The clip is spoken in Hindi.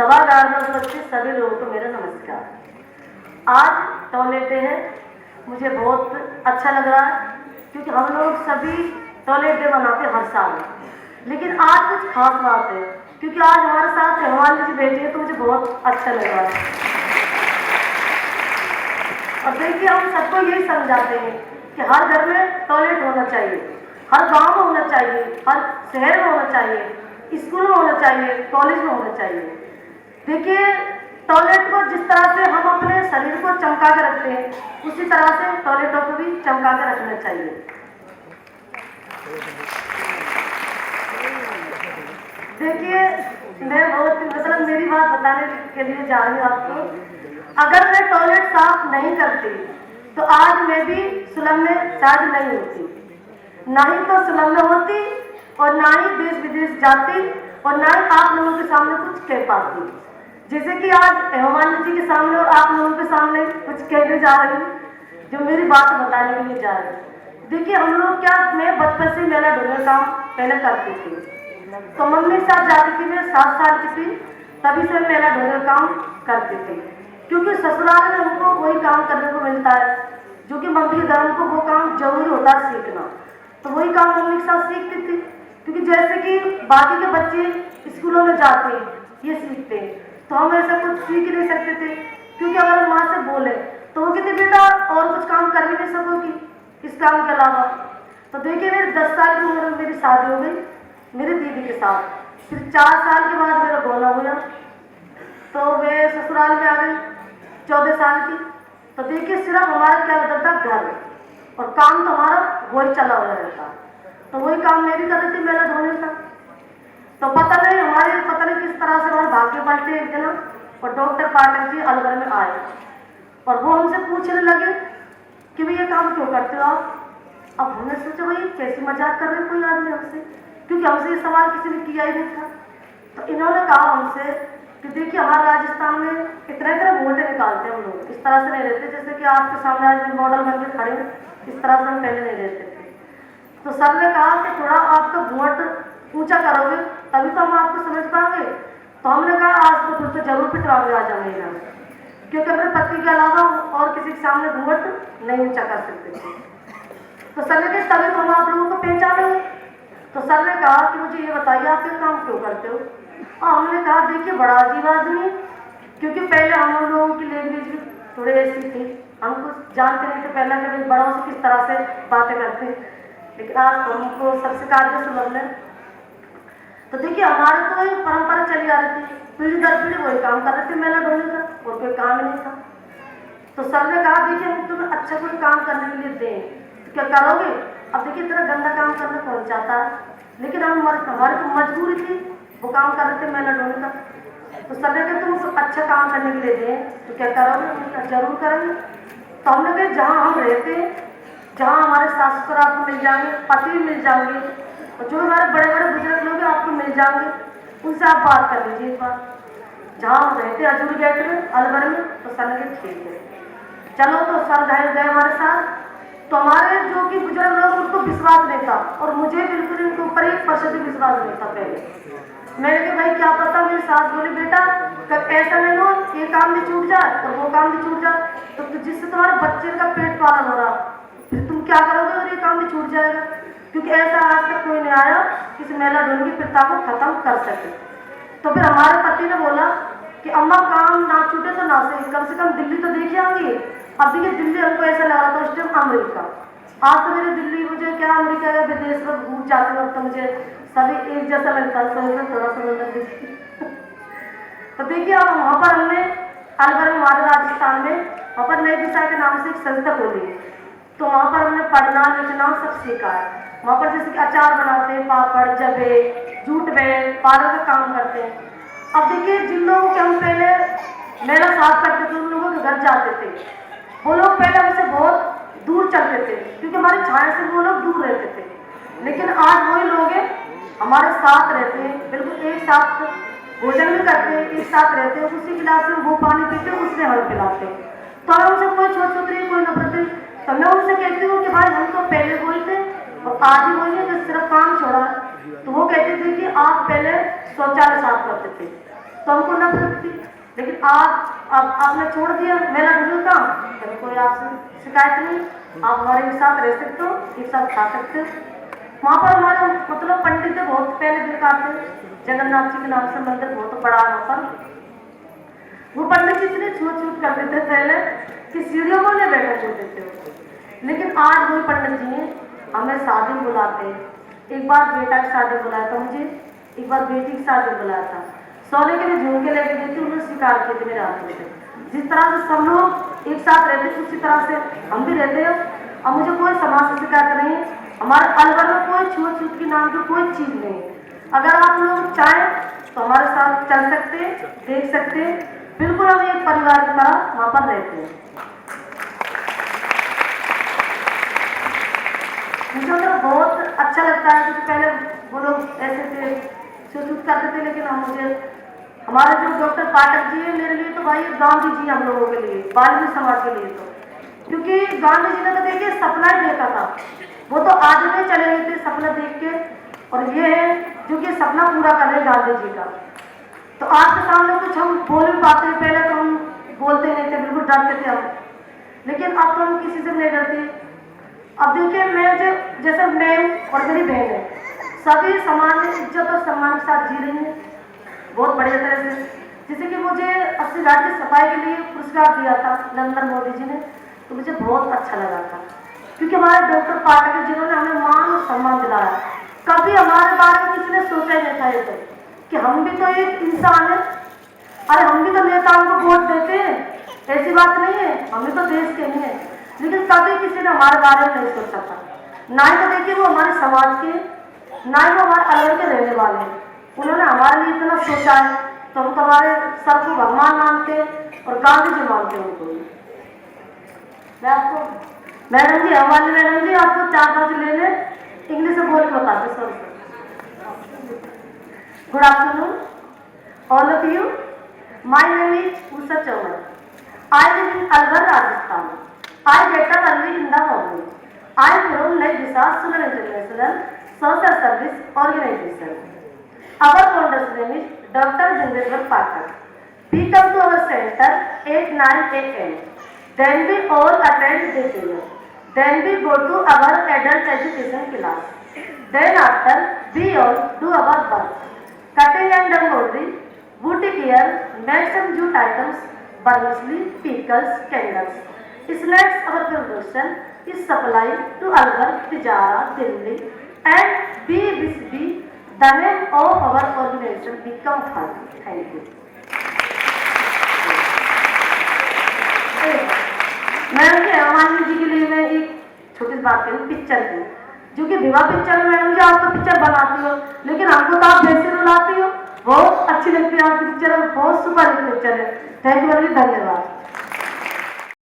सभागार में उपस्थित सभी लोगों को मेरा नमस्कार। आज टॉयलेट डे है, मुझे बहुत अच्छा लग रहा है क्योंकि हम लोग सभी टॉयलेट डे मनाते हैं हर साल, लेकिन आज कुछ खास बात है क्योंकि आज हमारे साथ हेमाली जी बैठी है तो मुझे बहुत अच्छा लग रहा है। और देखिए, हम सबको यही समझाते हैं कि हर घर में टॉयलेट होना चाहिए, हर गांव में होना चाहिए, हर शहर में होना चाहिए, स्कूल में होना चाहिए, कॉलेज में होना चाहिए। देखिए, टॉयलेट को जिस तरह से हम अपने शरीर को चमका के रखते हैं, उसी तरह से टॉयलेटों को भी चमका के रखना चाहिए। देखिए, मैं बहुत मेरी बात बताने के लिए जा रही हूँ आपको। अगर मैं टॉयलेट साफ नहीं करती तो आज मैं भी सुलम में शायद नहीं होती, ना ही तो सुलम में होती और ना ही देश विदेश जाती और ना ही आप लोगों के सामने कुछ कह पाती, जैसे कि आज हेमाली जी के सामने और आप लोगों के सामने कुछ कहने जा रही हूँ, जो मेरी बात बताने के लिए जा रही हूँ। देखिए, हम लोग मैं बचपन से मेला ढूंढने काम पहले करती थी, तो मम्मी के साथ जाती थी। मैं 7 साल की थी तभी से मेला ढूंढने काम करती थी, क्योंकि ससुराल में हमको वही काम करने को मिलता है जो कि मम्मी के घर को वो काम जरूरी होता है सीखना, तो वही काम मम्मी के साथ सीखती थी। क्योंकि जैसे कि बाकी के बच्चे स्कूलों में जाते हैं, ये सीखते हैं, तो हम ऐसा कुछ सीख नहीं सकते थे, क्योंकि अगर माँ से बोले तो वो कहते बेटा और कुछ काम कर भी नहीं सकोगी इस काम के अलावा। तो देखिए, मेरे 10 साल की उम्र में मेरी शादी हो गई मेरी दीदी के साथ। फिर 4 साल के बाद मेरा बोना हुआ तो मैं ससुराल में आ गई 14 साल की। तो देखिए, सिर्फ हमारा क्या होता था, घर और काम तो हमारा वही चला हुआ रहता, तो वही काम मैं भी कर रही थी मेला ढोने का। तो पता नहीं किस तरह से हमारे भाग्य पलटे एक दिन, और डॉक्टर पाठक जी अलवर में आए और वो हमसे पूछने लगे कि भाई ये काम क्यों करते हो आप। अब हमने सोचा भाई कैसी मजाक कर रहे कोई आदमी हमसे, क्योंकि हमसे ये सवाल किसी ने किया ही नहीं था। तो इन्होंने कहा हमसे कि देखिए, हमारे राजस्थान में इतना वोटे निकालते हैं हम लोग, इस तरह से नहीं रहते जैसे कि आपके सामने आज मॉडल बन के खड़े, इस तरह से हम पहले नहीं रहते थे। तो सर ने कहा कि थोड़ा आपका वोट ऊंचा करोगे तभी तो हम आपको समझ पाएंगे। तो हमने कहा आज तो फिर तो जरूर पिटवाओगे आज हमें यहाँ, क्योंकि अपने पति के अलावा और किसी के सामने वोट नहीं ऊंचा कर सकते थे। तो सर ने कहा तभी तो हम आप लोगों को पहचानेंगे। तो सर ने कहा कि मुझे ये बताइए आप ये काम क्यों करते हो। और हमने कहा देखिए, बड़ा अजीब आदमी है, क्योंकि पहले हम लोगों की लैंग्वेज भी थोड़ी ऐसी थी, हम कुछ जानते नहीं थे पहले के बड़ों से किस तरह से बातें करते, लेकिन आज तो हमको सबसे कार्य समझ लें। तो देखिए, हमारे तो एक परंपरा चली आ रही थी, पीढ़ी दर पीढ़ी वही काम कर रहे थे मेला ढोने का, और कोई काम ही नहीं था। तो सर ने कहा देखिए, हम तुम्हें अच्छा कोई काम करने के लिए दें तो क्या करोगे। अब देखिए, इतना गंदा काम करना कौन चाहता है, लेकिन हमारी तो मजबूरी थी, वो काम कर रहे थे मेला ढोने का। तो सर ने कहा तुम अच्छा काम करने के लिए दें तो क्या करोगे। जरूर करेंगे। तो हमने कहा जहाँ हम रहते हैं, जहाँ हमारे सास ससुर आपको मिल जाएंगे, पति भी मिल जाएंगे, और जो हमारे बड़े बड़े बुजुर्ग लोग आपको मिल जाएंगे, उनसे आप बात कर लीजिए एक बार। जहाँ हम रहते हजूरी गेट में अलवर में। तो सर ने ठीक है चलो। तो सर गए हमारे साथ। तो हमारे जो कि बुजुर्ग लोग उनको विश्वास नहीं था, और मुझे बिल्कुल इनके ऊपर 1% भी विश्वास नहीं था पहले। मैंने कहा भाई क्या पता, मेरी सास बोली बेटा कब ऐसा नहीं हो ये काम भी छूट जाए और वो काम भी छूट जाए, तो जिससे तुम्हारे बच्चे का पेट पालन हो रहा, फिर तुम क्या करोगे और ये काम भी छूट जाएगा। क्योंकि ऐसा आज तक कोई नहीं आया किसी मेला ढोने की प्रथा को खत्म कर सके। तो फिर हमारे पति ने बोला कि अम्मा काम ना छूटे तो ना सही, कम से कम दिल्ली तो देख आएंगे। अब देखिए, दिल्ली हमको ऐसा लग रहा था उस टाइम अमेरिका। आज तो मेरी दिल्ली मुझे क्या अमेरिका या विदेश में घूम जाते वक्त तो मुझे सभी एक जैसा लगता है, समझ थोड़ा समझ देखिए। तो देखिए, अब वहाँ पर हमने अलवर में हमारे राजस्थान में वहाँ पर नई दिशा के नाम से एक संस्था खोली। तो वहाँ पर हमने पढ़ना लिखना सब सीखा है। वहाँ पर जैसे कि अचार बनाते हैं, पापड़ जबे जूट में पार्लर का काम करते हैं। अब देखिए, जिन लोगों के हम पहले मेला साफ करते थे उन लोगों के घर जाते थे, वो लोग पहले हमसे बहुत दूर चलते थे, क्योंकि हमारी छाया से वो लोग दूर रहते थे। लेकिन आज वही लोग हैं हमारे साथ रहते हैं, बिल्कुल एक साथ भोजन भी करते हैं, एक साथ रहते हैं, उसी गिलास में वो पानी पीते हैं, उसमें हमें पिलाते हैं। तो हम उनसे कोई छोट छोट नहीं, कोई नफरत नहीं। तो मैं उनसे कहती हूँ कि भाई हम तो पहले वही थे और आज ही वही है, सिर्फ काम छोड़ा। तो वो कहते थे कि आप पहले शौचालय साफ करते थे, तो हमको नफरत लगती। लेकिन आप अब आपने छोड़ दिया मेरा गुरु का, फिर कोई आपसे शिकायत नहीं, आप हमारे साथ रह सकते हो, एक साथ खा सकते हो। वहाँ पर हमारे मतलब पंडित थे बहुत पहले दिन का थे, जगन्नाथ जी के नाम से मंदिर बहुत बड़ा वहाँ पर। वो पंडित जी इतने छूट छूट कर देते पहले कि सीढ़ियों को नहीं बैठे देते थे। लेकिन आज वही पंडित जी हमें शादी बुलाते, एक बार बेटा की शादी बुलाया था मुझे, एक बार बेटी की शादी बुलाया था, सोने के लिए झुमके लेके गई थी, उन्होंने स्वीकार किए थे मेरे हाथों से। जिस तरह से सब लोग एक साथ रहते उसी तरह से हम भी रहते हैं। और मुझे कोई समाज से शिकायत नहीं है, हमारे अलवर में कोई छूत छूत की नाम की कोई चीज नहीं है। अगर आप लोग चाहें तो हमारे साथ चल सकते, देख सकते, बिल्कुल हम एक परिवार की तरह वहां पर रहते हैं। मुझे तो बहुत अच्छा लगता है क्योंकि पहले वो लोग ऐसे थे, छूत करते थे, लेकिन हम मुझे हमारे जो डॉक्टर पाठक जी है मेरे लिए तो भाई गांधी जी हम लोगों के लिए, बाल्मीकि समाज के लिए, तो क्योंकि गांधी जी ने तो देखिए सपना ही देखा था, वो तो आज में चले गए थे सपना देख के, और ये है जो कि सपना पूरा कर रहे गांधी जी का। तो आज के सामने कुछ हम बोल भी पाते हैं, पहले तो हम बोलते नहीं थे, बिल्कुल डरते थे हम, लेकिन अब तो हम किसी से नहीं डरते। अब देखिए मैं जैसे मैं और मेरी बहन है, सभी समान इज्जत और सम्मान के साथ जी रही है बहुत बढ़िया तरह से। जैसे कि मुझे 80 घाट की सफाई के लिए पुरस्कार दिया था नरेंद्र मोदी जी ने, तो मुझे बहुत अच्छा लगा था क्योंकि हमारे डॉक्टर पाठक जिन्होंने हमें मान और सम्मान दिलाया। कभी हमारे बारे में किसी ने सोचा ही नहीं था ये कि हम भी तो एक इंसान है, अरे हम भी तो नेताओं को वोट देते हैं, ऐसी बात नहीं है, हम भी तो देश के ही हैं। लेकिन कभी किसी ने हमारे बारे में नहीं सोचा था, ना ही तो देखिए वो हमारे समाज के, ना ही वो हमारे अलवर के रहने वाले हैं, उन्होंने हमारे लिए इतना सोचा है, तो हम तुम्हारे सर को भगवान मानते हैं और गांधी जी मानते हैं उनको। मैं आपको मैडम जी, हमारी मैडम जी आपको 4-5 ले ले इंग्लिश में बोल के बताते sir. Good afternoon all of you, my name is Usha Chauhan, I live in Alwar Rajasthan, I get up early in the morning, I am from Nai Disha सुनर international social service organization, our founder's name is Dr. Jindendra Pathak. We come to our center at 9 a.m. Then we all attend the dinner. Then we go to our adult education class. Then after we all do our work. Cutting and embroidery, boutique gear, made some jute items, vermicelli, pickles, candles. Snacks our production is supplied to Alvar, Tijara, Delhi, and we wish the name of our organization become fun. Thank you. Madam ji, Hanuman ji के लिए मैं एक छोटी सी बात करूँ पिक्चर की, जो कि विवाह पिक्चर में मैडम जी आप तो पिक्चर बनाती हो, लेकिन हमको तो आप वैसे रुलाती हो, बहुत अच्छी लगती है आपकी पिक्चर, बहुत सुपर हिट पिक्चर है। थैंक यू, धन्यवाद।